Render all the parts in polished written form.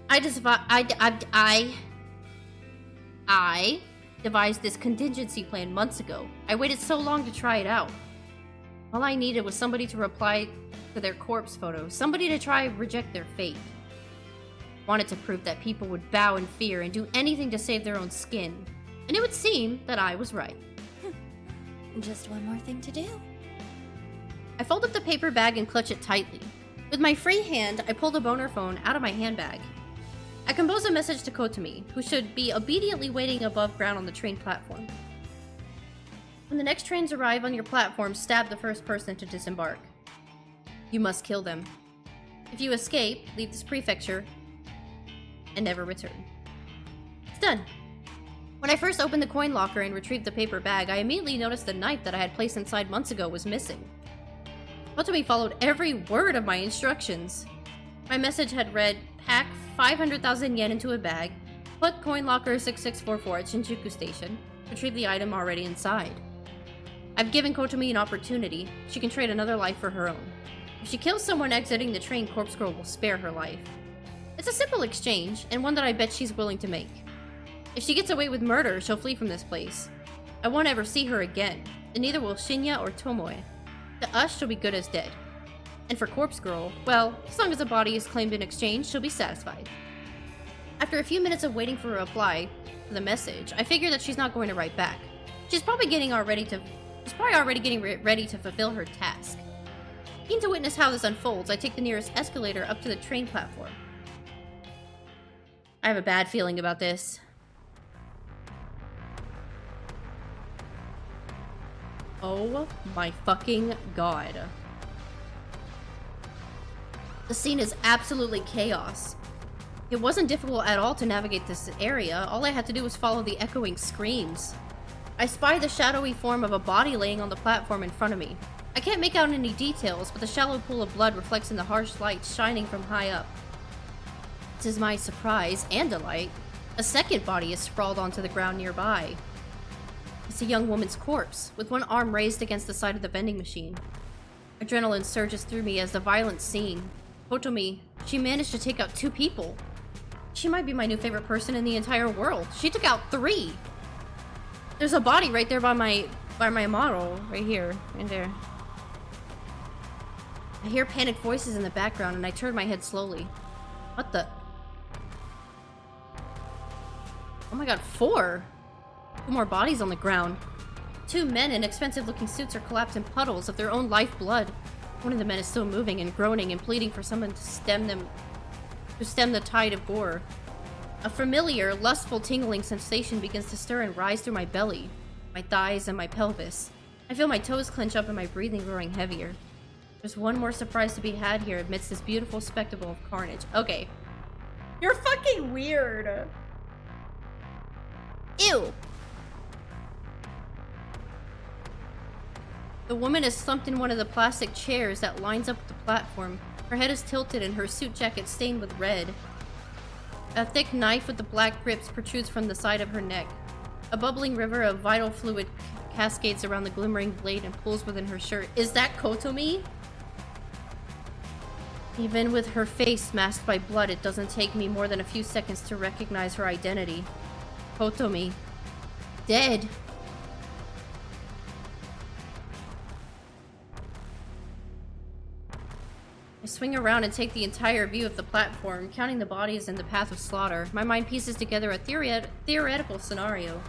I devised this contingency plan months ago. I waited so long to try it out. All I needed was somebody to reply to their corpse photo, somebody to try reject their fate. Wanted to prove that people would bow in fear and do anything to save their own skin. And it would seem that I was right. Just one more thing to do. I fold up the paper bag and clutch it tightly. With my free hand, I pull the boner phone out of my handbag. I compose a message to Kotomi, who should be obediently waiting above ground on the train platform. When the next trains arrive on your platform, stab the first person to disembark. You must kill them. If you escape, leave this prefecture and never return. It's done. When I first opened the coin locker and retrieved the paper bag, I immediately noticed the knife that I had placed inside months ago was missing. Kotomi followed every word of my instructions. My message had read, pack 500,000 yen into a bag, put coin locker 6644 at Shinjuku Station, retrieve the item already inside. I've given Kotomi an opportunity. She can trade another life for her own. If she kills someone exiting the train, Corpse Girl will spare her life. It's a simple exchange, and one that I bet she's willing to make. If she gets away with murder, she'll flee from this place. I won't ever see her again, and neither will Shinya or Tomoe. To us, she'll be good as dead. And for Corpse Girl, well, as long as a body is claimed in exchange, she'll be satisfied. After a few minutes of waiting for a reply to the message, I figure that she's not going to write back. She's probably already getting ready to fulfill her task. Keen to witness how this unfolds, I take the nearest escalator up to the train platform. I have a bad feeling about this. Oh my fucking god. The scene is absolutely chaos. It wasn't difficult at all to navigate this area. All I had to do was follow the echoing screams. I spy the shadowy form of a body laying on the platform in front of me. I can't make out any details, but the shallow pool of blood reflects in the harsh light shining from high up. To my surprise and delight, a second body is sprawled onto the ground nearby. It's a young woman's corpse, with one arm raised against the side of the vending machine. Adrenaline surges through me as the violent scene. Kotomi, she managed to take out 2 people. She might be my new favorite person in the entire world. She took out 3! There's a body right there by my model, right here, right there. I hear panicked voices in the background and I turn my head slowly. What the? Oh my god, 4! 2 more bodies on the ground. 2 men in expensive-looking suits are collapsed in puddles of their own lifeblood. One of the men is still moving and groaning and pleading for someone to stem the tide of gore. A familiar, lustful, tingling sensation begins to stir and rise through my belly, my thighs, and my pelvis. I feel my toes clench up and my breathing growing heavier. There's one more surprise to be had here amidst this beautiful spectacle of carnage. Okay. You're fucking weird. Ew. The woman is slumped in one of the plastic chairs that lines up the platform. Her head is tilted and her suit jacket stained with red. A thick knife with the black grips protrudes from the side of her neck. A bubbling river of vital fluid cascades around the glimmering blade and pools within her shirt. Is that Kotomi? Even with her face masked by blood, it doesn't take me more than a few seconds to recognize her identity. Kotomi. Dead. I swing around and take the entire view of the platform, counting the bodies in the path of slaughter. My mind pieces together a theoretical scenario.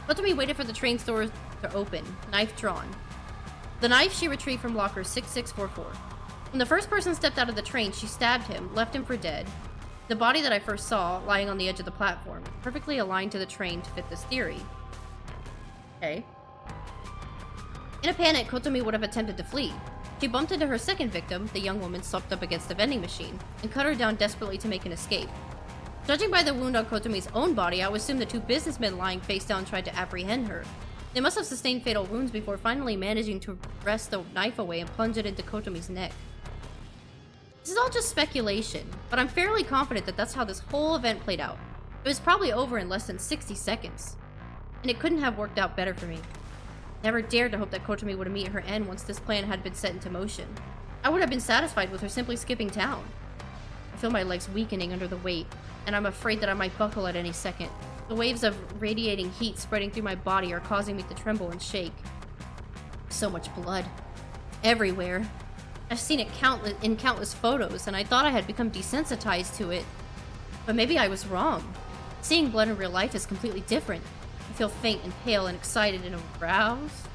Kotomi waited for the train doors to open, knife drawn. The knife she retrieved from locker 6644. When the first person stepped out of the train, she stabbed him, left him for dead. The body that I first saw, lying on the edge of the platform, perfectly aligned to the train to fit this theory. Okay. In a panic, Kotomi would have attempted to flee. She bumped into her second victim, the young woman slumped up against the vending machine, and cut her down desperately to make an escape. Judging by the wound on Kotomi's own body, I would assume the 2 businessmen lying face down tried to apprehend her. They must have sustained fatal wounds before finally managing to wrest the knife away and plunge it into Kotomi's neck. This is all just speculation, but I'm fairly confident that that's how this whole event played out. It was probably over in less than 60 seconds. And it couldn't have worked out better for me. Never dared to hope that Kotomi would meet her end once this plan had been set into motion. I would have been satisfied with her simply skipping town. I feel my legs weakening under the weight, and I'm afraid that I might buckle at any second. The waves of radiating heat spreading through my body are causing me to tremble and shake. So much blood. Everywhere. I've seen it in countless photos, and I thought I had become desensitized to it. But maybe I was wrong. Seeing blood in real life is completely different. I feel faint and pale and excited and aroused.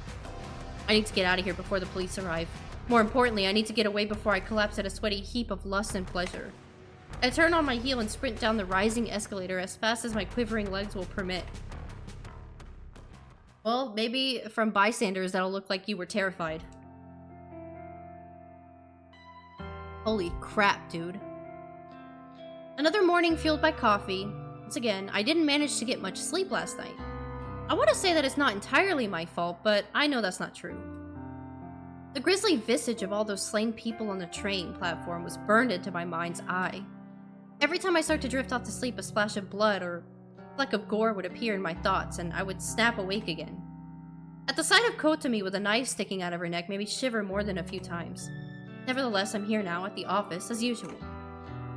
I need to get out of here before the police arrive. More importantly, I need to get away before I collapse at a sweaty heap of lust and pleasure. I turn on my heel and sprint down the rising escalator as fast as my quivering legs will permit. Well, maybe from bystanders that'll look like you were terrified. Holy crap, dude. Another morning fueled by coffee. Once again, I didn't manage to get much sleep last night. I want to say that it's not entirely my fault, but I know that's not true. The grisly visage of all those slain people on the train platform was burned into my mind's eye. Every time I start to drift off to sleep, a splash of blood or a fleck of gore would appear in my thoughts, and I would snap awake again. At the sight of Kotomi with a knife sticking out of her neck made me shiver more than a few times. Nevertheless, I'm here now at the office as usual.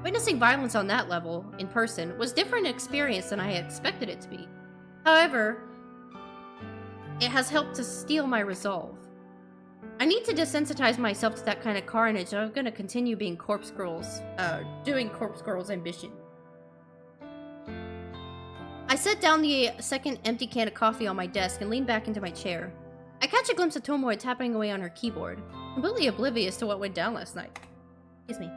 Witnessing violence on that level, in person, was a different experience than I had expected it to be. However, it has helped to steel my resolve. I need to desensitize myself to that kind of carnage, or I'm gonna continue being doing Corpse Girl's ambition. I set down the second empty can of coffee on my desk and lean back into my chair. I catch a glimpse of Tomoe tapping away on her keyboard, completely oblivious to what went down last night. Excuse me.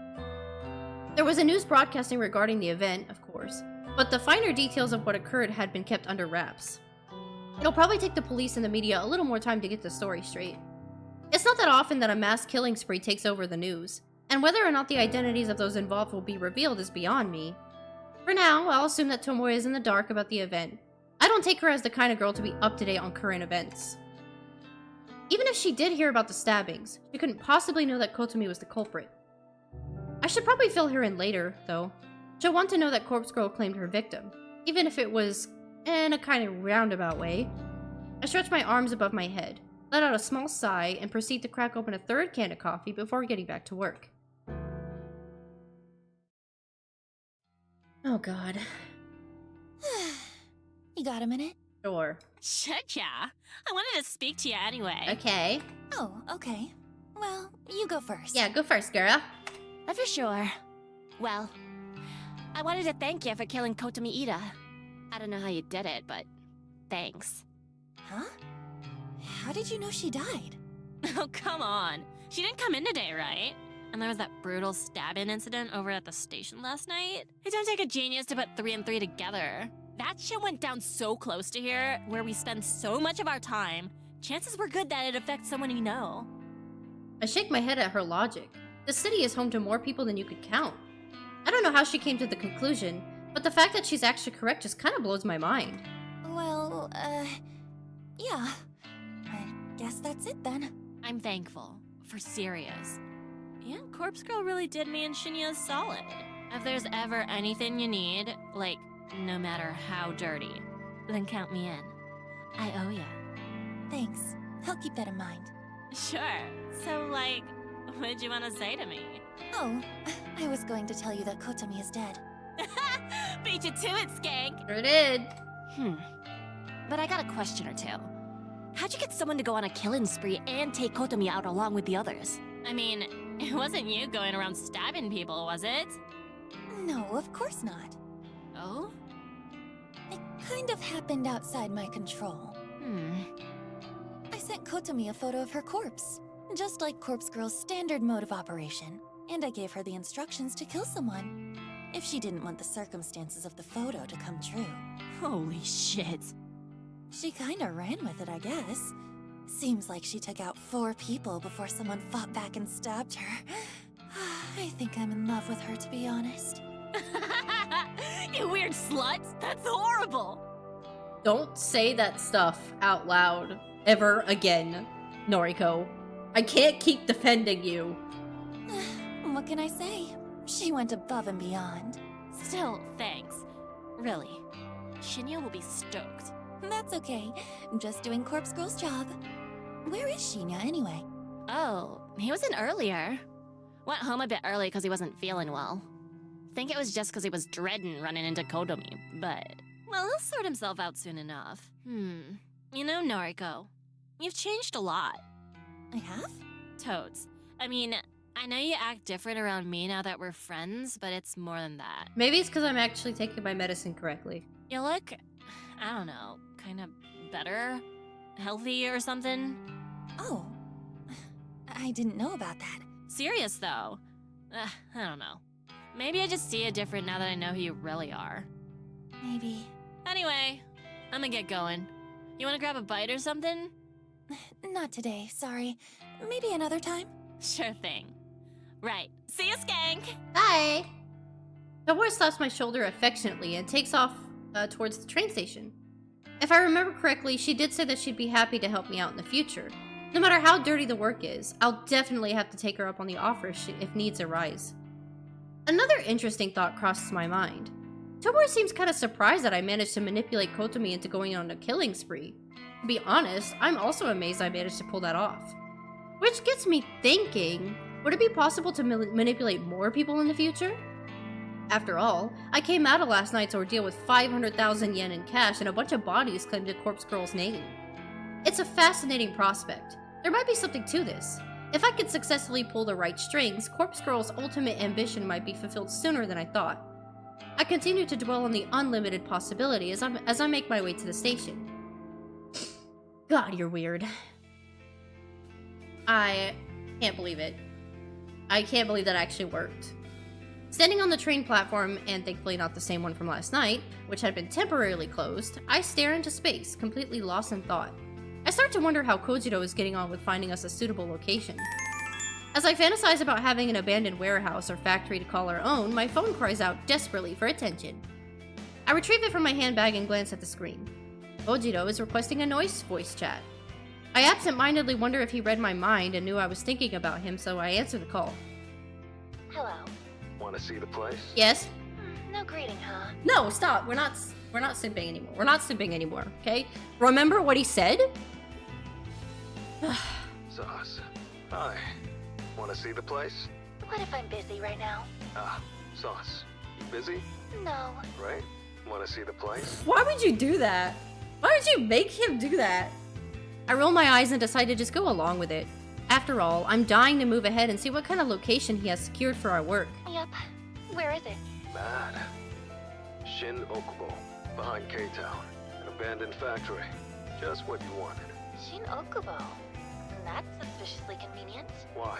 There was a news broadcasting regarding the event, of course, but the finer details of what occurred had been kept under wraps. It'll probably take the police and the media a little more time to get the story straight. It's not that often that a mass killing spree takes over the news, and whether or not the identities of those involved will be revealed is beyond me. For now, I'll assume that Tomoe is in the dark about the event. I don't take her as the kind of girl to be up to date on current events. Even if she did hear about the stabbings, she couldn't possibly know that Kotomi was the culprit. I should probably fill her in later, though. She'll want to know that Corpse Girl claimed her victim, even if it was in a kind of roundabout way. I stretch my arms above my head, let out a small sigh, and proceed to crack open a third can of coffee before getting back to work. Oh god. You got a minute? Sure. Shit, yeah. I wanted to speak to you anyway. Okay. Oh, okay. Well, you go first. Yeah, go first, girl. For sure. Well, I wanted to thank you for killing Kotomi Ida. I don't know how you did it, but thanks. Huh? How did you know she died? Oh, come on. She didn't come in today, right? And there was that brutal stabbing incident over at the station last night. It don't take a genius to put 3 and 3 together. That shit went down so close to here, where we spend so much of our time. Chances were good that it affects someone you know. I shake my head at her logic. The city is home to more people than you could count. I don't know how she came to the conclusion, but the fact that she's actually correct just kind of blows my mind. Well, yeah. I guess that's it then. I'm thankful. For serious. And Corpse Girl really did me and Shinya solid. If there's ever anything you need, like, no matter how dirty, then count me in. I owe ya. Thanks. I'll keep that in mind. Sure. So, like, what'd you want to say to me? Oh, I was going to tell you that Kotomi is dead. Beat you to it, skank! Sure did. But I got a question or two. How'd you get someone to go on a killing spree and take Kotomi out along with the others? I mean, it wasn't you going around stabbing people, was it? No, of course not. Oh? It kind of happened outside my control. I sent Kotomi a photo of her corpse, just like Corpse Girl's standard mode of operation, and I gave her the instructions to kill someone, if she didn't want the circumstances of the photo to come true. Holy shit. She kinda ran with it, I guess. Seems like she took out 4 people before someone fought back and stabbed her. I think I'm in love with her, to be honest. You weird slut! That's horrible! Don't say that stuff out loud ever again, Noriko. I can't keep defending you. What can I say? She went above and beyond. Still, thanks. Really. Shinya will be stoked. That's okay. Just doing Corpse Girl's job. Where is Shinya, anyway? Oh, he was in earlier. Went home a bit early because he wasn't feeling well. think it was just because he was dreading running into Kotomi, but... Well, he'll sort himself out soon enough. You know, Noriko, you've changed a lot. I have? Toads. I mean, I know you act different around me now that we're friends, but it's more than that. Maybe it's because I'm actually taking my medicine correctly. You look, I don't know, kind of better? Healthy or something? Oh. I didn't know about that. Serious, though. I don't know. Maybe I just see it different now that I know who you really are. Maybe. Anyway, I'm gonna get going. You wanna grab a bite or something? Not today, sorry. Maybe another time? Sure thing. Right. See you, Skank! Bye! Tobor slaps my shoulder affectionately and takes off towards the train station. If I remember correctly, she did say that she'd be happy to help me out in the future. No matter how dirty the work is, I'll definitely have to take her up on the offer if needs arise. Another interesting thought crosses my mind. Tobor seems kind of surprised that I managed to manipulate Kotomi into going on a killing spree. To be honest, I'm also amazed I managed to pull that off. Which gets me thinking, would it be possible to manipulate more people in the future? After all, I came out of last night's ordeal with 500,000 yen in cash and a bunch of bodies claimed to Corpse Girl's name. It's a fascinating prospect. There might be something to this. If I could successfully pull the right strings, Corpse Girl's ultimate ambition might be fulfilled sooner than I thought. I continue to dwell on the unlimited possibility as I make my way to the station. God, you're weird. I can't believe it. I can't believe that actually worked. Standing on the train platform, and thankfully not the same one from last night, which had been temporarily closed, I stare into space, completely lost in thought. I start to wonder how Kojiro is getting on with finding us a suitable location. As I fantasize about having an abandoned warehouse or factory to call our own, my phone cries out desperately for attention. I retrieve it from my handbag and glance at the screen. Kojiro is requesting a voice chat. I absent-mindedly wonder if he read my mind and knew I was thinking about him, so I answer the call. Hello. Want to see the place? Yes? No greeting, huh? No, stop. We're not simping anymore. We're not simping anymore, okay? Remember what he said? Sauce. Hi. Want to see the place? What if I'm busy right now? Sauce. You busy? No. Right? Want to see the place? Why would you do that? Why would you make him do that? I roll my eyes and decide to just go along with it. After all, I'm dying to move ahead and see what kind of location he has secured for our work. Yep. Where is it? Mad. Shin Okubo. Behind K-Town. An abandoned factory. Just what you wanted. Shin Okubo. That's suspiciously convenient. Why?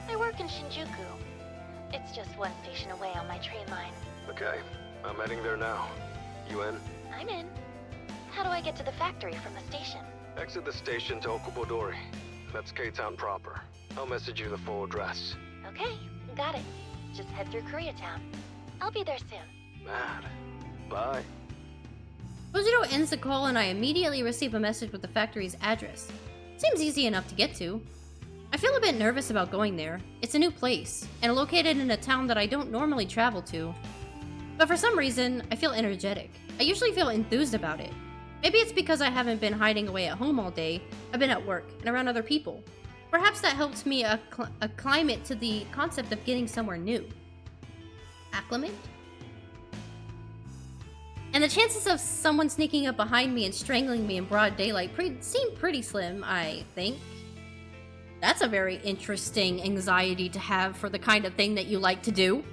I work in Shinjuku. It's just one station away on my train line. Okay. I'm heading there now. You in? I'm in. How do I get to the factory from the station? Exit the station to Okubodori. That's K-Town proper. I'll message you the full address. Okay, got it. Just head through Koreatown. I'll be there soon. Mad. Bye. Kojiro ends the call and I immediately receive a message with the factory's address. Seems easy enough to get to. I feel a bit nervous about going there. It's a new place, and located in a town that I don't normally travel to. But for some reason, I feel energetic. I usually feel enthused about it. Maybe it's because I haven't been hiding away at home all day. I've been at work and around other people. Perhaps that helps me acclimate to the concept of getting somewhere new. Acclimate? And the chances of someone sneaking up behind me and strangling me in broad daylight seem pretty slim, I think. That's a very interesting anxiety to have for the kind of thing that you like to do.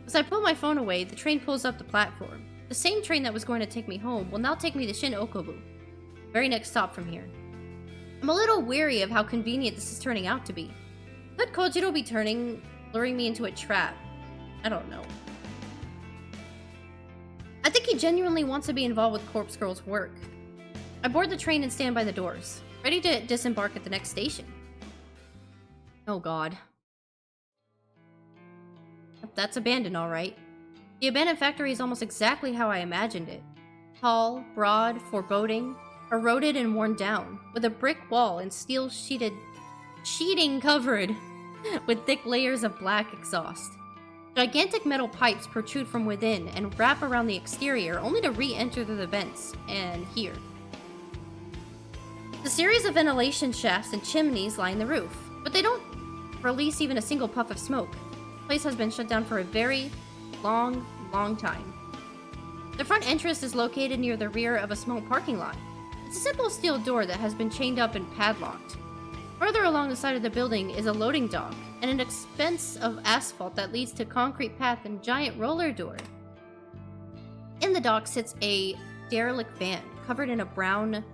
As I pull my phone away, the train pulls up the platform. The same train that was going to take me home will now take me to Shin Okubo, very next stop from here. I'm a little weary of how convenient this is turning out to be. Could Kojiro be luring me into a trap? I don't know. I think he genuinely wants to be involved with Corpse Girl's work. I board the train and stand by the doors, ready to disembark at the next station. Oh god. That's abandoned, alright. The abandoned factory is almost exactly how I imagined it. Tall, broad, foreboding, eroded and worn down, with a brick wall and steel sheeting covered with thick layers of black exhaust. Gigantic metal pipes protrude from within and wrap around the exterior, only to re-enter through the vents, and here. The series of ventilation shafts and chimneys line the roof, but they don't release even a single puff of smoke. The place has been shut down for a very, long, long time. The front entrance is located near the rear of a small parking lot. It's a simple steel door that has been chained up and padlocked. Further along the side of the building is a loading dock and an expanse of asphalt that leads to concrete path and giant roller door. In the dock sits a derelict van covered in a brown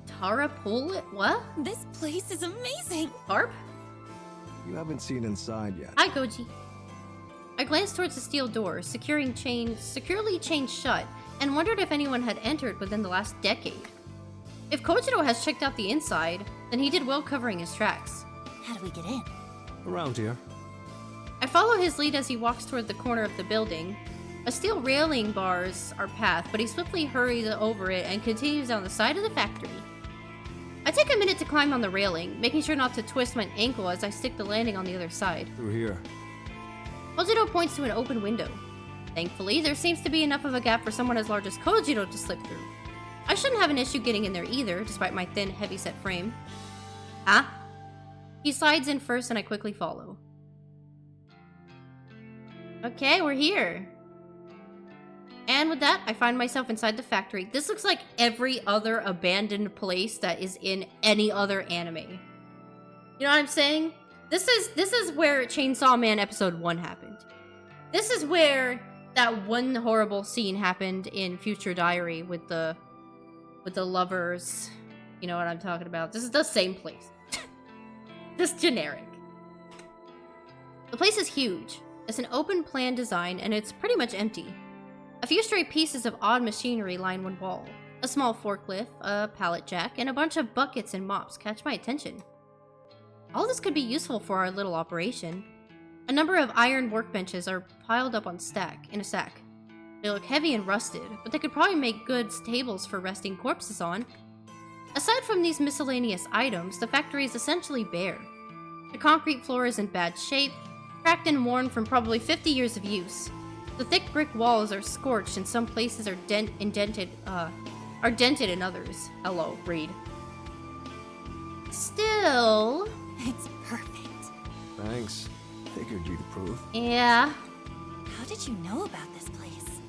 tarpaulin. What? This place is amazing! Tarp? You haven't seen inside yet. Hi, Goji. I glanced towards the steel door, securely chained shut, and wondered if anyone had entered within the last decade. If Kojiro has checked out the inside, then he did well covering his tracks. How do we get in? Around here. I follow his lead as he walks toward the corner of the building. A steel railing bars our path, but he swiftly hurries over it and continues down the side of the factory. I take a minute to climb on the railing, making sure not to twist my ankle as I stick the landing on the other side. Through here. Kojiro points to an open window. Thankfully, there seems to be enough of a gap for someone as large as Kojiro to slip through. I shouldn't have an issue getting in there either, despite my thin, heavy-set frame. Ah? He slides in first and I quickly follow. Okay, we're here. And with that, I find myself inside the factory. This looks like every other abandoned place that is in any other anime. You know what I'm saying? This is where Chainsaw Man episode 1 happened. This is where that one horrible scene happened in Future Diary with the lovers. You know what I'm talking about. This is the same place. Just generic. The place is huge. It's an open plan design and it's pretty much empty. A few stray pieces of odd machinery line one wall. A small forklift, a pallet jack, and a bunch of buckets and mops catch my attention. All this could be useful for our little operation. A number of iron workbenches are piled up on in a stack. They look heavy and rusted, but they could probably make good tables for resting corpses on. Aside from these miscellaneous items, the factory is essentially bare. The concrete floor is in bad shape, cracked and worn from probably 50 years of use. The thick brick walls are scorched and some places are dented in others. Hello, Reed. Still... It's perfect. Thanks. Figured you'd approve. Yeah. How did you know about this place?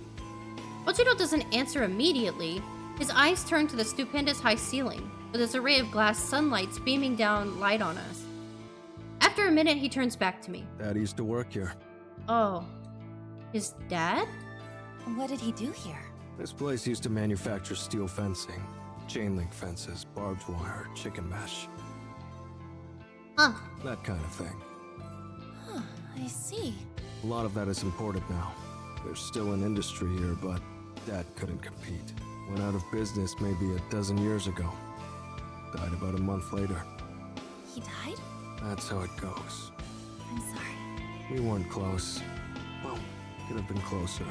Kojiro doesn't answer immediately. His eyes turn to the stupendous high ceiling, with its array of glass sunlights beaming down light on us. After a minute, he turns back to me. Dad used to work here. Oh. His dad? What did he do here? This place used to manufacture steel fencing, chain link fences, barbed wire, chicken mesh, Huh. that kind of thing. Huh, I see. A lot of that is imported now. There's still an industry here, but Dad couldn't compete. Went out of business maybe a dozen years ago. Died about a month later. He died? That's how it goes. I'm sorry. We weren't close. Well, could have been closer.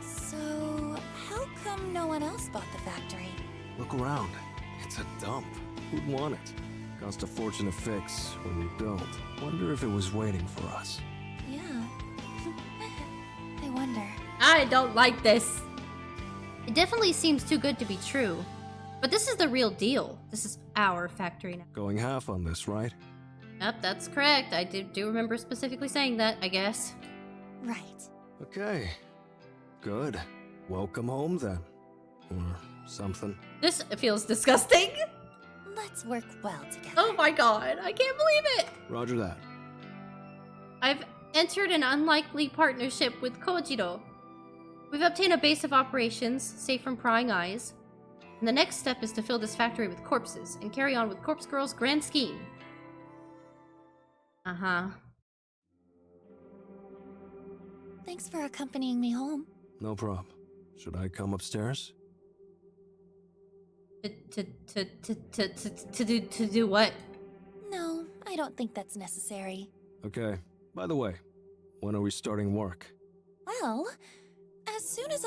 So, how come no one else bought the factory? Look around. It's a dump. Who'd want it? Cost a fortune to fix or rebuild. Wonder if it was waiting for us. Yeah. I wonder. I don't like this. It definitely seems too good to be true. But this is the real deal. This is our factory now. Going half on this, right? Yep, that's correct. I do remember specifically saying that, I guess. Right. Okay. Good. Welcome home then. Or something. This feels disgusting. Let's work well together. Oh my god, I can't believe it. Roger that. I've entered an unlikely partnership with Kojiro. We've obtained a base of operations, safe from prying eyes. And the next step is to fill this factory with corpses and carry on with Corpse Girl's grand scheme. Uh-huh. Thanks for accompanying me home. No problem. Should I come upstairs? To do what? No, I don't think that's necessary. Okay. By the way, when are we starting work? Well, as soon as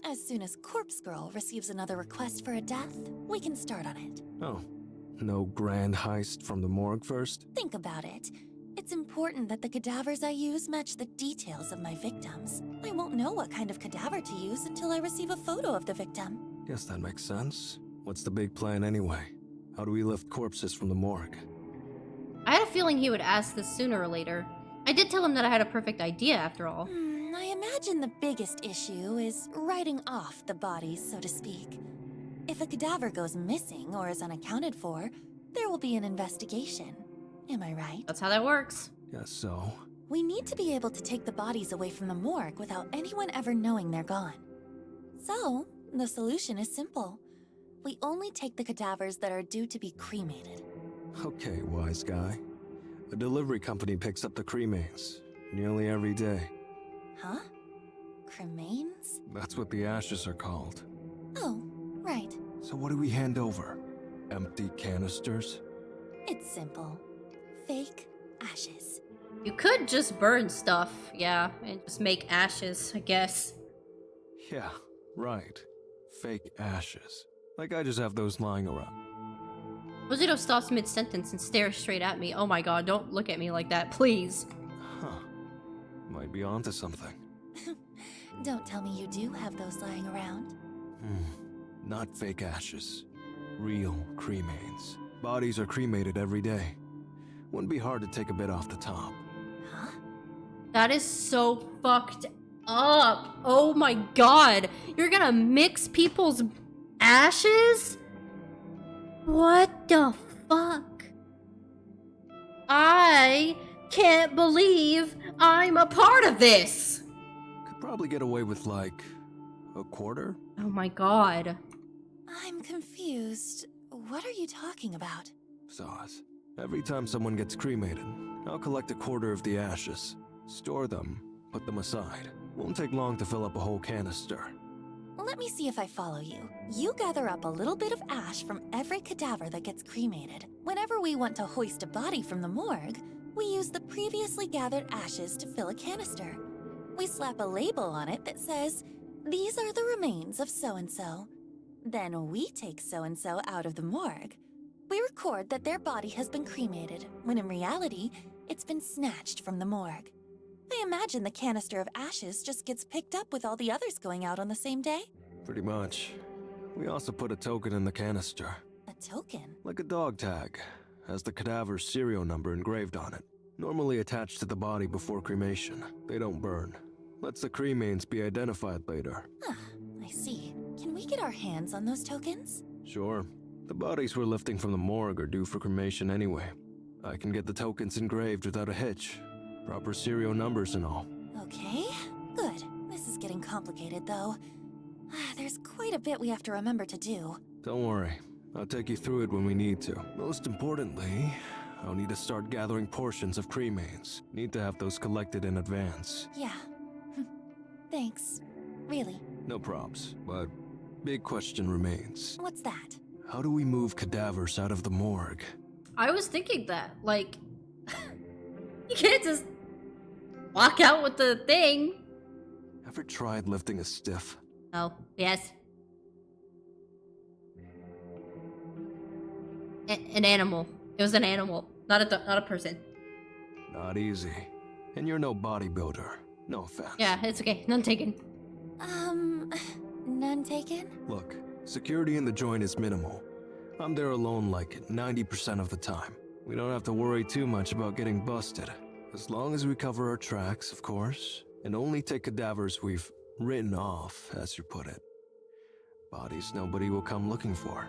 as soon as Corpse Girl receives another request for a death, we can start on it. Oh. No grand heist from the morgue first? Think about it. It's important that the cadavers I use match the details of my victims. I won't know what kind of cadaver to use until I receive a photo of the victim. Guess that makes sense. What's the big plan anyway? How do we lift corpses from the morgue? I had a feeling he would ask this sooner or later. I did tell him that I had a perfect idea after all. I imagine the biggest issue is writing off the bodies, so to speak. If a cadaver goes missing or is unaccounted for, there will be an investigation. Am I right? That's how that works. Guess so. We need to be able to take the bodies away from the morgue without anyone ever knowing they're gone. So, the solution is simple. We only take the cadavers that are due to be cremated. Okay, wise guy. A delivery company picks up the cremains nearly every day. Huh? Cremains? That's what the ashes are called. Oh, right. So what do we hand over? Empty canisters? It's simple. Fake ashes. You could just burn stuff, yeah, and just make ashes, I guess. Yeah, right. Fake ashes. Like I just have those lying around. Rosito stops mid-sentence and stares straight at me. Oh my god, don't look at me like that, please. Huh. Might be onto something. Don't tell me you do have those lying around. Not fake ashes. Real cremains. Bodies are cremated every day. Wouldn't be hard to take a bit off the top. Huh? That is so fucked up. Oh my god. You're gonna mix people's ashes? What the fuck? I can't believe I'm a part of this. Could probably get away with like a quarter? Oh my god. I'm confused. What are you talking about? Sauce. Every time someone gets cremated, I'll collect a quarter of the ashes, store them, put them aside. Won't take long to fill up a whole canister. Let me see if I follow you. You gather up a little bit of ash from every cadaver that gets cremated. Whenever we want to hoist a body from the morgue, we use the previously gathered ashes to fill a canister. We slap a label on it that says, "These are the remains of so-and-so." Then we take so-and-so out of the morgue. We record that their body has been cremated, when in reality, it's been snatched from the morgue. I imagine the canister of ashes just gets picked up with all the others going out on the same day. Pretty much. We also put a token in the canister. A token? Like a dog tag. Has the cadaver's serial number engraved on it. Normally attached to the body before cremation. They don't burn. Lets the cremains be identified later. Ah, I see. Can we get our hands on those tokens? Sure. The bodies we're lifting from the morgue are due for cremation anyway. I can get the tokens engraved without a hitch. Proper serial numbers and all. Okay, good. This is getting complicated, though. There's quite a bit we have to remember to do. Don't worry. I'll take you through it when we need to. Most importantly, I'll need to start gathering portions of cremains. Need to have those collected in advance. Yeah. Thanks. Really. No props, but big question remains. What's that? How do we move cadavers out of the morgue? I was thinking that, like, you can't just walk out with the thing. Ever tried lifting a stiff? Oh, yes. An animal. It was an animal, not a person. Not easy. And you're no bodybuilder. No offense. Yeah, it's okay. None taken. None taken? Look, security in the joint is minimal. I'm there alone like 90% of the time. We don't have to worry too much about getting busted. As long as we cover our tracks, of course, and only take cadavers we've written off, as you put it. Bodies nobody will come looking for.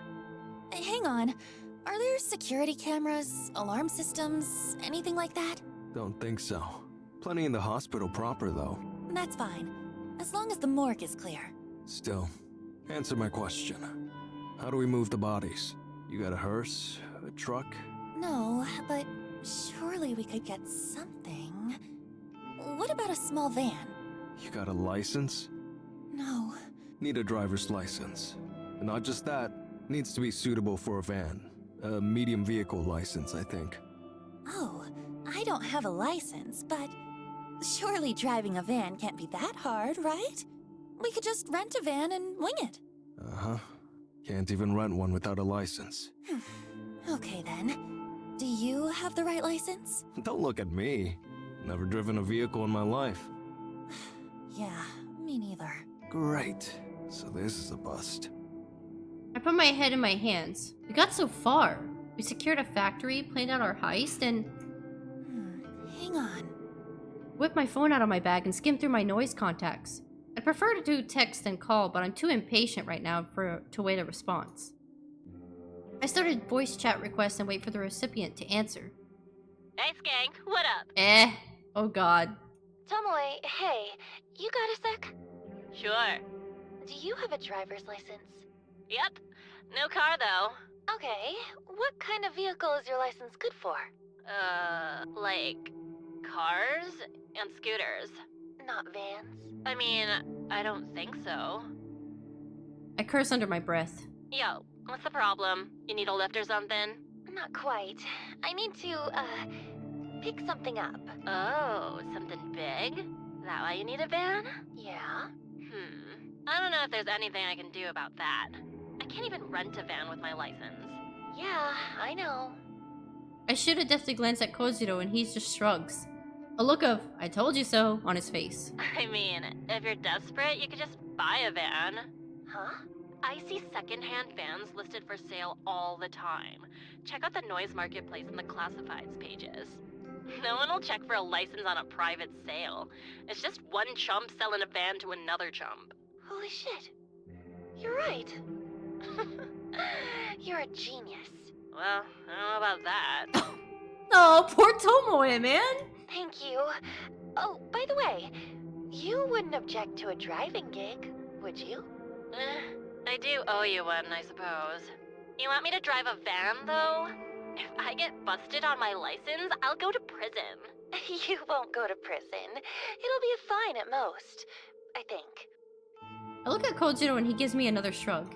Hang on. Are there security cameras, alarm systems, anything like that? Don't think so. Plenty in the hospital proper, though. That's fine. As long as the morgue is clear. Still, answer my question. How do we move the bodies? You got a hearse? A truck? No, but surely we could get something. What about a small van? You got a license? No. Need a driver's license. And not just that, needs to be suitable for a van. A medium vehicle license, I think. Oh, I don't have a license, but surely driving a van can't be that hard, right? We could just rent a van and wing it. Uh-huh. Can't even rent one without a license. Okay then. Do you have the right license? Don't look at me. Never driven a vehicle in my life. Yeah, me neither. Great. So this is a bust. I put my head in my hands. We got so far. We secured a factory, planned out our heist, and... Hang on. whip my phone out of my bag and skim through my noise contacts. I'd prefer to do text than call, but I'm too impatient right now to wait a response. I started voice chat requests and wait for the recipient to answer. Hey, Skank, what up? Oh god. Tomoe, hey, you got a sec? Sure. Do you have a driver's license? Yep. No car, though. Okay, what kind of vehicle is your license good for? Like cars and scooters. Not vans. I mean, I don't think so. I curse under my breath. Yo, what's the problem? You need a lift or something? Not quite. I need to, pick something up. Oh, something big? That why you need a van? Yeah? I don't know if there's anything I can do about that. I can't even rent a van with my license. Yeah, I know. I shoot a deathly glance at Kojiro and he just shrugs. A look of, I told you so, on his face. I mean, if you're desperate, you could just buy a van. Huh? I see secondhand vans listed for sale all the time. Check out the noise marketplace and the classifieds pages. No one will check for a license on a private sale. It's just one chump selling a van to another chump. Holy shit. You're right. You're a genius. Well, I don't know about that. Oh, poor Tomoe, man! Thank you. Oh, by the way, you wouldn't object to a driving gig, would you? I do owe you one, I suppose. You want me to drive a van, though? If I get busted on my license, I'll go to prison. You won't go to prison. It'll be a fine at most, I think. I look at Kojiro and he gives me another shrug.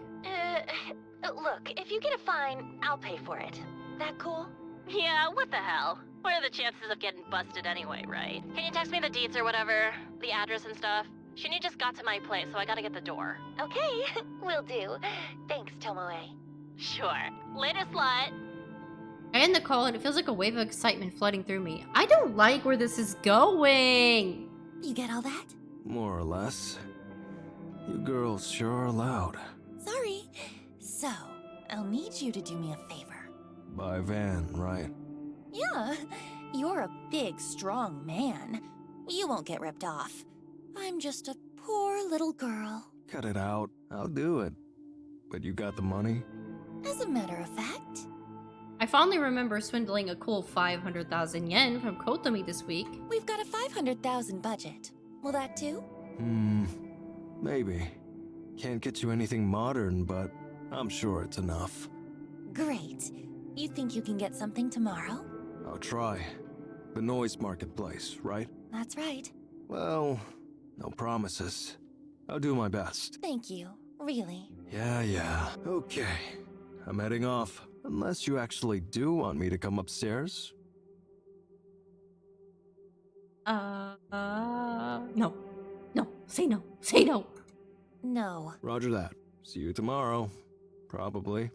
Look, if you get a fine, I'll pay for it. That cool? Yeah, what the hell? What are the chances of getting busted anyway, right? Can you text me the deets or whatever? The address and stuff? Shinny just got to my place, so I gotta get the door. Okay, will do. Thanks, Tomoe. Sure. Later, slut. I end the call and it feels like a wave of excitement flooding through me. I don't like where this is going! You get all that? More or less. You girls sure are loud. Sorry. So, I'll need you to do me a favor. Buy a van, right? Yeah, you're a big, strong man. You won't get ripped off. I'm just a poor little girl. Cut it out. I'll do it. But you got the money? As a matter of fact. I fondly remember swindling a cool 500,000 yen from Kotomi this week. We've got a 500,000 budget. Will that do? Maybe. Can't get you anything modern, but I'm sure it's enough. Great. You think you can get something tomorrow? I'll try. The noise marketplace, right? That's right. Well, no promises. I'll do my best. Thank you. Really. Yeah. Okay. I'm heading off. Unless you actually do want me to come upstairs. No. No. Say no. Say no. No. Roger that. See you tomorrow. Probably.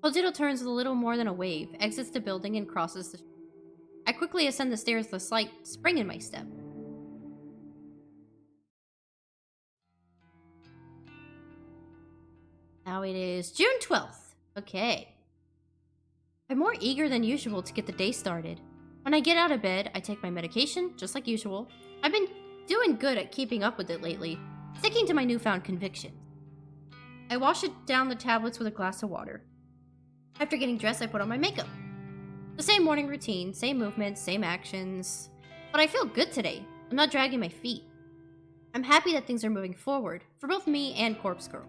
Kojiro turns with a little more than a wave, exits the building, and crosses the street. I quickly ascend the stairs with a slight spring in my step. Now it is June 12th. Okay. I'm more eager than usual to get the day started. When I get out of bed, I take my medication, just like usual. I've been doing good at keeping up with it lately, sticking to my newfound conviction. I wash it down the tablets with a glass of water. After getting dressed, I put on my makeup. The same morning routine, same movements, same actions. But I feel good today. I'm not dragging my feet. I'm happy that things are moving forward, for both me and Corpse Girl.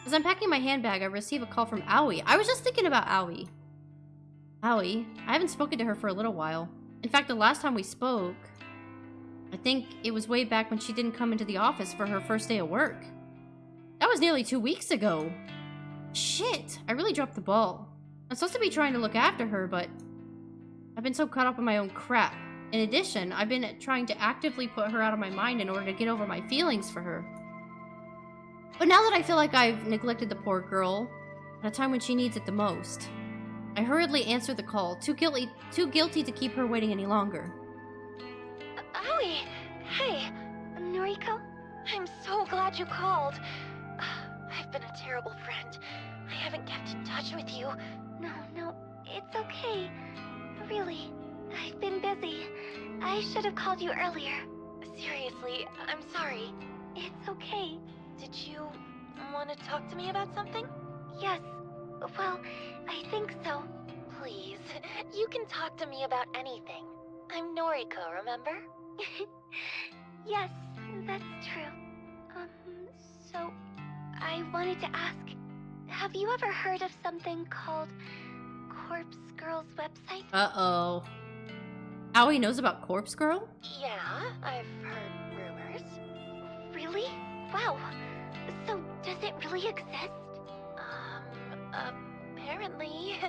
As I'm packing my handbag, I receive a call from Aoi. I was just thinking about Aoi. Aoi? I haven't spoken to her for a little while. In fact, the last time we spoke, I think it was way back when she didn't come into the office for her first day of work. That was nearly 2 weeks ago. Shit, I really dropped the ball. I'm supposed to be trying to look after her, but I've been so caught up in my own crap. In addition, I've been trying to actively put her out of my mind in order to get over my feelings for her. But now that I feel like I've neglected the poor girl, at a time when she needs it the most, I hurriedly answer the call, too guilty to keep her waiting any longer. Aoi! Hey, Noriko? I'm so glad you called. I've been a terrible friend. I haven't kept in touch with you. No, it's okay. Really, I've been busy. I should have called you earlier. Seriously, I'm sorry. It's okay. Did you want to talk to me about something? Yes. Well, I think so. Please, you can talk to me about anything. I'm Noriko, remember? Yes, that's true. So I wanted to ask, have you ever heard of something called Corpse Girl's website? Uh-oh. Aoi knows about Corpse Girl? Yeah, I've heard rumors. Really? Wow. So does it really exist? Apparently,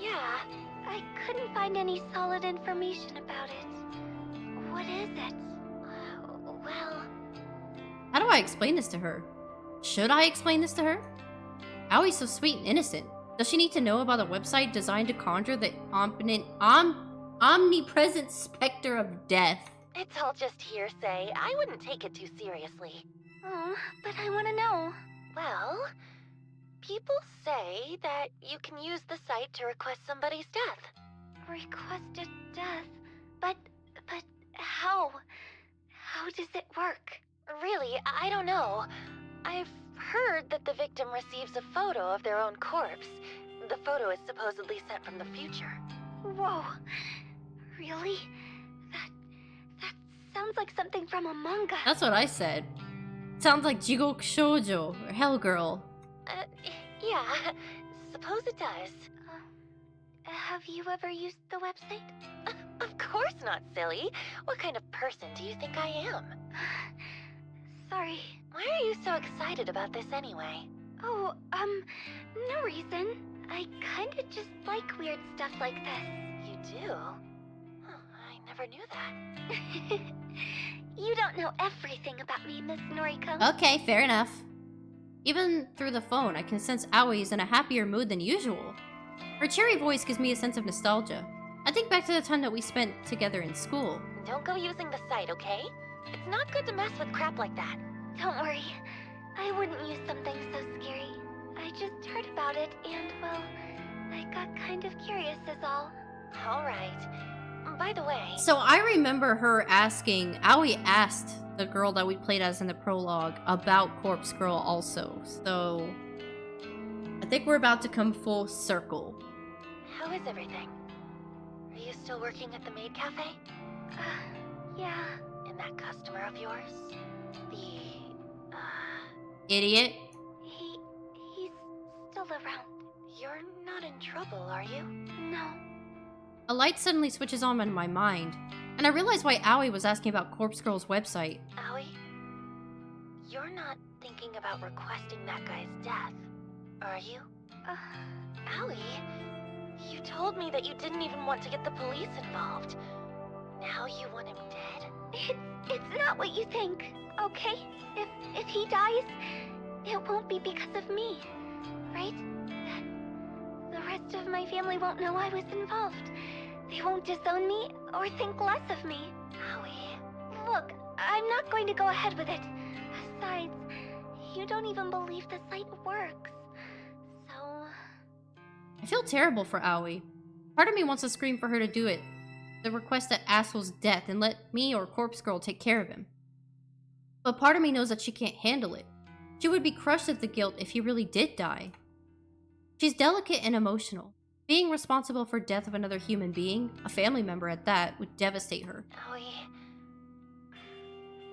yeah. I couldn't find any solid information about it. What is it? Well... How do I explain this to her? Should I explain this to her? Aoi's so sweet and innocent. Does she need to know about a website designed to conjure the omnipresent specter of death? It's all just hearsay. I wouldn't take it too seriously. Oh, but I want to know. Well, people say that you can use the site to request somebody's death. Request a death? But how? How does it work? Really, I don't know. I've heard that the victim receives a photo of their own corpse. The photo is supposedly sent from the future. Whoa. Really? That sounds like something from a manga. That's what I said. Sounds like Jigok Shoujo or Hell Girl. Yeah. Suppose it does. Have you ever used the website? Of course not, silly. What kind of person do you think I am? Sorry. Why are you so excited about this anyway? Oh, no reason. I kinda just like weird stuff like this. You do? Oh, I never knew that. You don't know everything about me, Miss Noriko. Okay, fair enough. Even through the phone, I can sense Aoi is in a happier mood than usual. Her cheery voice gives me a sense of nostalgia. I think back to the time that we spent together in school. Don't go using the site, okay? It's not good to mess with crap like that. Don't worry. I wouldn't use something so scary. I just heard about it and, well, I got kind of curious is all. Alright. By the way... So I remember her asking, Aoi asked the girl that we played as in the prologue about Corpse Girl also. So I think we're about to come full circle. How is everything? Are you still working at the Maid Cafe? Yeah. And that customer of yours? Idiot. He's still around. You're not in trouble, are you? No. A light suddenly switches on in my mind, and I realize why Aoi was asking about Corpse Girl's website. Aoi? You're not thinking about requesting that guy's death, are you? Aoi? You told me that you didn't even want to get the police involved. Now you want him dead? It's not what you think, okay? If he dies, it won't be because of me, right? The rest of my family won't know I was involved. They won't disown me or think less of me. Aoi. Look, I'm not going to go ahead with it. Besides, you don't even believe the site works. So... I feel terrible for Aoi. Part of me wants to scream for her to do it. To request that asshole's death and let me or Corpse Girl take care of him. But part of me knows that she can't handle it. She would be crushed at the guilt if he really did die. She's delicate and emotional. Being responsible for death of another human being, a family member at that, would devastate her. Aoi,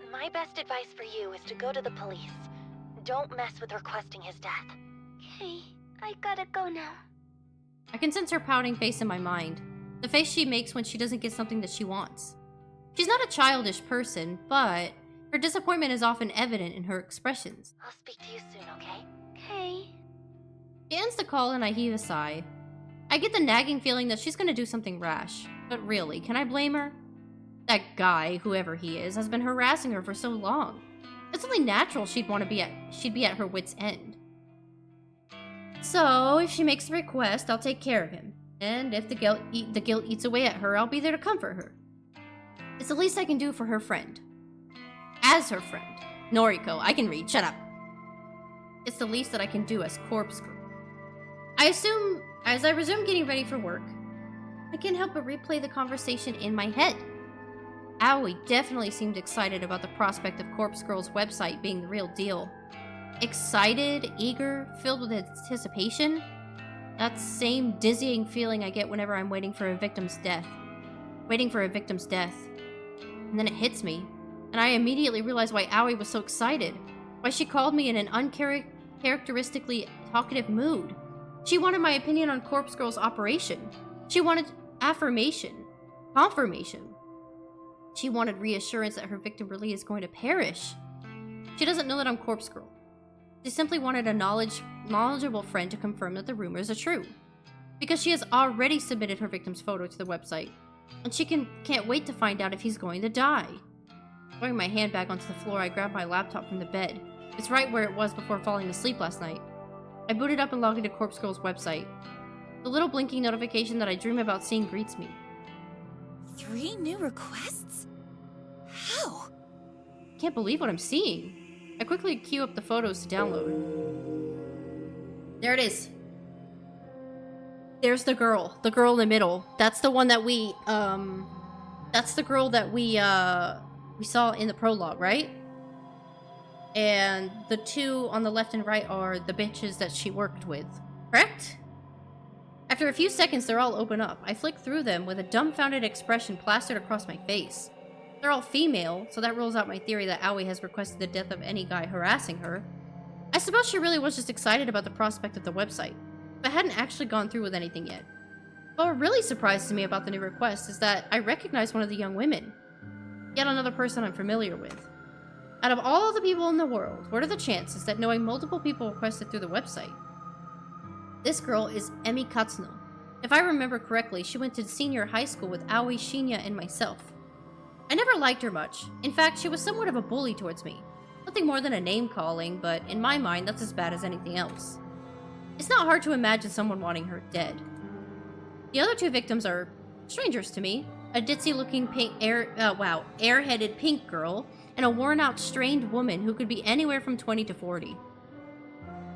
my best advice for you is to go to the police. Don't mess with requesting his death. Okay, I gotta go now. I can sense her pouting face in my mind. The face she makes when she doesn't get something that she wants. She's not a childish person, but her disappointment is often evident in her expressions. I'll speak to you soon, okay? Okay. She ends the call and I heave a sigh. I get the nagging feeling that she's gonna do something rash. But really, can I blame her? That guy, whoever he is, has been harassing her for so long. It's only natural she'd be at her wit's end. So, if she makes a request, I'll take care of him. And if the guilt eats away at her, I'll be there to comfort her. It's the least I can do for her friend. As her friend. Noriko, I can read, shut up. It's the least that I can do as Corpse Girl. I assume, as I resume getting ready for work, I can't help but replay the conversation in my head. Aoi definitely seemed excited about the prospect of Corpse Girl's website being the real deal. Excited, eager, filled with anticipation? That same dizzying feeling I get whenever I'm waiting for a victim's death. And then it hits me, and I immediately realize why Aoi was so excited. Why she called me in an uncharacteristically talkative mood. She wanted my opinion on Corpse Girl's operation. She wanted affirmation. Confirmation. She wanted reassurance that her victim really is going to perish. She doesn't know that I'm Corpse Girl. She simply wanted a knowledgeable friend to confirm that the rumors are true. Because she has already submitted her victim's photo to the website, and she can't wait to find out if he's going to die. Throwing my handbag onto the floor, I grab my laptop from the bed. It's right where it was before falling asleep last night. I boot it up and log into Corpse Girl's website. The little blinking notification that I dream about seeing greets me. 3 new requests? How? Can't believe what I'm seeing. I quickly queue up the photos to download. There it is. There's the girl in the middle. That's the one that we saw in the prologue, right? And the 2 on the left and right are the bitches that she worked with, correct? After a few seconds, they're all open up. I flick through them with a dumbfounded expression plastered across my face. They're all female, so that rules out my theory that Aoi has requested the death of any guy harassing her. I suppose she really was just excited about the prospect of the website, but hadn't actually gone through with anything yet. But what really surprises me about the new request is that I recognize one of the young women. Yet another person I'm familiar with. Out of all the people in the world, what are the chances that knowing multiple people requested through the website? This girl is Emi Katsuno. If I remember correctly, she went to senior high school with Aoi, Shinya, and myself. I never liked her much. In fact, she was somewhat of a bully towards me. Nothing more than a name-calling, but in my mind, that's as bad as anything else. It's not hard to imagine someone wanting her dead. The other 2 victims are strangers to me. A ditzy-looking airheaded pink girl, and a worn-out, strained woman who could be anywhere from 20 to 40.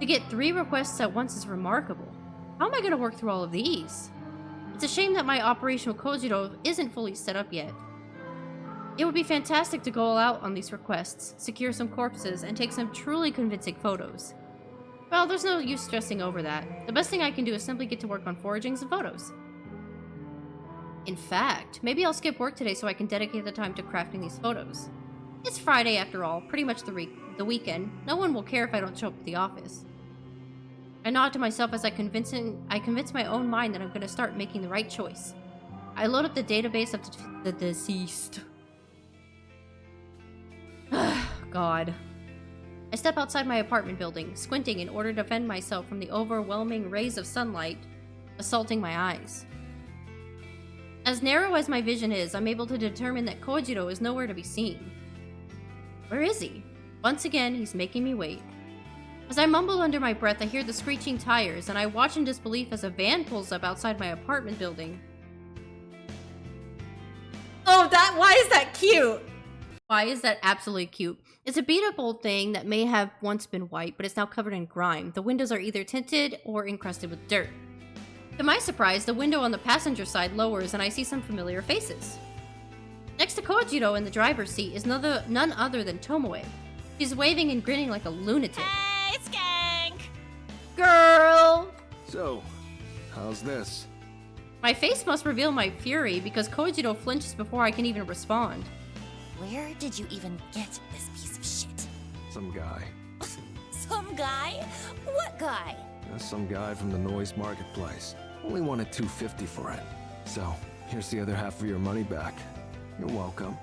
To get 3 requests at once is remarkable. How am I going to work through all of these? It's a shame that my operation with Kojiro isn't fully set up yet. It would be fantastic to go all out on these requests, secure some corpses, and take some truly convincing photos. Well, there's no use stressing over that. The best thing I can do is simply get to work on foraging some photos. In fact, maybe I'll skip work today so I can dedicate the time to crafting these photos. It's Friday after all, pretty much the weekend. No one will care if I don't show up at the office. I nod to myself as I convince my own mind that I'm going to start making the right choice. I load up the database of the deceased. God. I step outside my apartment building, squinting in order to defend myself from the overwhelming rays of sunlight assaulting my eyes. As narrow as my vision is, I'm able to determine that Kojiro is nowhere to be seen. Where is he? Once again, he's making me wait. As I mumble under my breath, I hear the screeching tires, and I watch in disbelief as a van pulls up outside my apartment building. Oh, why is that cute? Why is that absolutely cute? It's a beat-up old thing that may have once been white, but it's now covered in grime. The windows are either tinted or encrusted with dirt. To my surprise, the window on the passenger side lowers and I see some familiar faces. Next to Kojiro in the driver's seat is none other than Tomoe. She's waving and grinning like a lunatic. Hey, skank! Girl! So, how's this? My face must reveal my fury because Kojiro flinches before I can even respond. Where did you even get this piece of shit? Some guy. Some guy? What guy? Some guy from the noise marketplace. Only wanted $250 for it. So, here's the other half of your money back. You're welcome.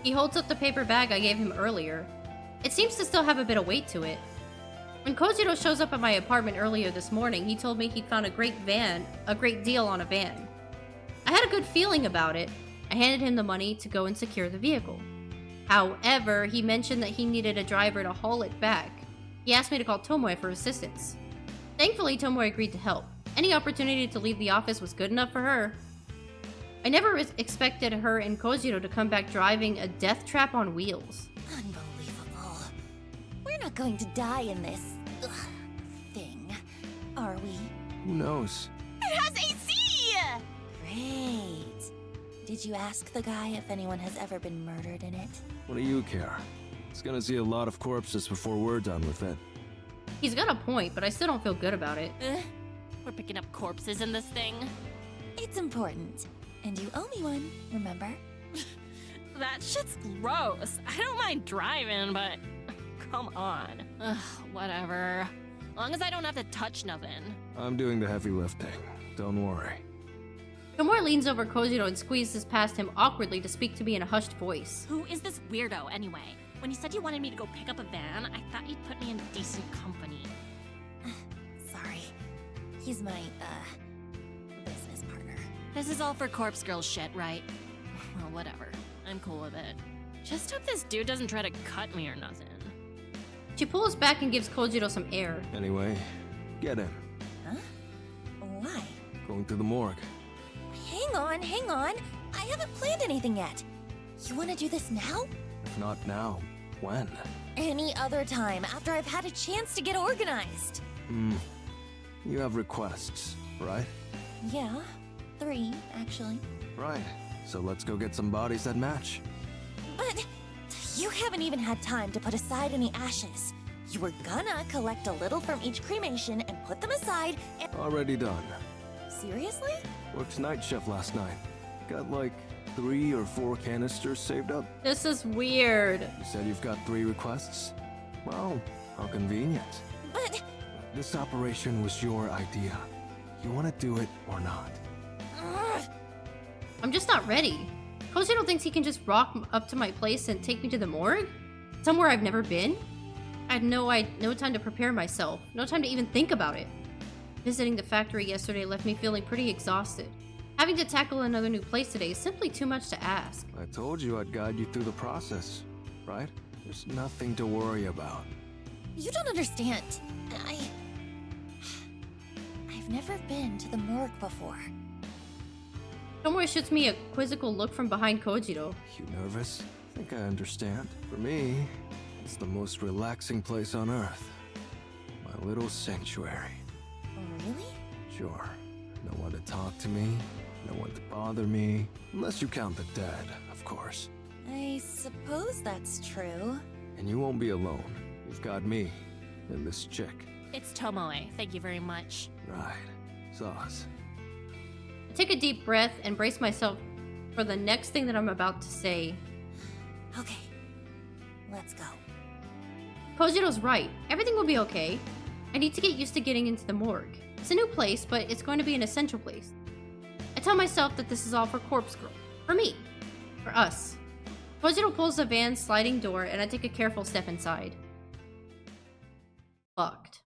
He holds up the paper bag I gave him earlier. It seems to still have a bit of weight to it. When Kojiro shows up at my apartment earlier this morning, he told me he'd found a great deal on a van. I had a good feeling about it. I handed him the money to go and secure the vehicle. However, he mentioned that he needed a driver to haul it back. He asked me to call Tomoe for assistance. Thankfully, Tomoe agreed to help. Any opportunity to leave the office was good enough for her. I never expected her and Kojiro to come back driving a death trap on wheels. Unbelievable. We're not going to die in this thing, are we? Who knows? It has AC! Great. Did you ask the guy if anyone has ever been murdered in it? What do you care? It's gonna see a lot of corpses before we're done with it. He's got a point, but I still don't feel good about it. We're picking up corpses in this thing. It's important. And you owe me one, remember? That shit's gross. I don't mind driving, but come on. Ugh, whatever. Long as I don't have to touch nothing. I'm doing the heavy lifting. Don't worry. Tomura leans over Kojiro and squeezes past him awkwardly to speak to me in a hushed voice. Who is this weirdo anyway? When you said you wanted me to go pick up a van, I thought you'd put me in decent company. Sorry. He's my, business partner. This is all for Corpse Girl shit, right? Well, whatever. I'm cool with it. Just hope this dude doesn't try to cut me or nothing. She pulls back and gives Kojiro some air. Anyway, get in. Huh? Why? Going to the morgue. Hang on. I haven't planned anything yet. You want to do this now? If not now, when? Any other time, after I've had a chance to get organized. You have requests, right? Yeah, 3, actually. Right. So let's go get some bodies that match. But you haven't even had time to put aside any ashes. You were gonna collect a little from each cremation and put them aside and— Already done. Seriously? Worked night shift last night. Got like 3 or 4 canisters saved up. This is weird. You said you've got 3 requests? Well, how convenient. But— This operation was your idea. You want to do it or not? I'm just not ready. Kojiro thinks he can just rock up to my place and take me to the morgue? Somewhere I've never been? I had no time to prepare myself, no time to even think about it. Visiting the factory yesterday left me feeling pretty exhausted. Having to tackle another new place today is simply too much to ask. I told you I'd guide you through the process, right? There's nothing to worry about. You don't understand. I've never been to the morgue before. Tomoe shoots me a quizzical look from behind Kojiro. You nervous? I think I understand. For me, it's the most relaxing place on Earth. My little sanctuary. Really? Sure. No one to talk to me, no one to bother me. Unless you count the dead, of course. I suppose that's true. And you won't be alone. You've got me and this chick. It's Tomoe. Thank you very much. Right. Sauce. I take a deep breath and brace myself for the next thing that I'm about to say. Okay, let's go. Kojiro's right. Everything will be okay. I need to get used to getting into the morgue. It's a new place, but it's going to be an essential place. I tell myself that this is all for Corpse Girl. For me. For us. Kojiro pulls the van's sliding door and I take a careful step inside. Fucked.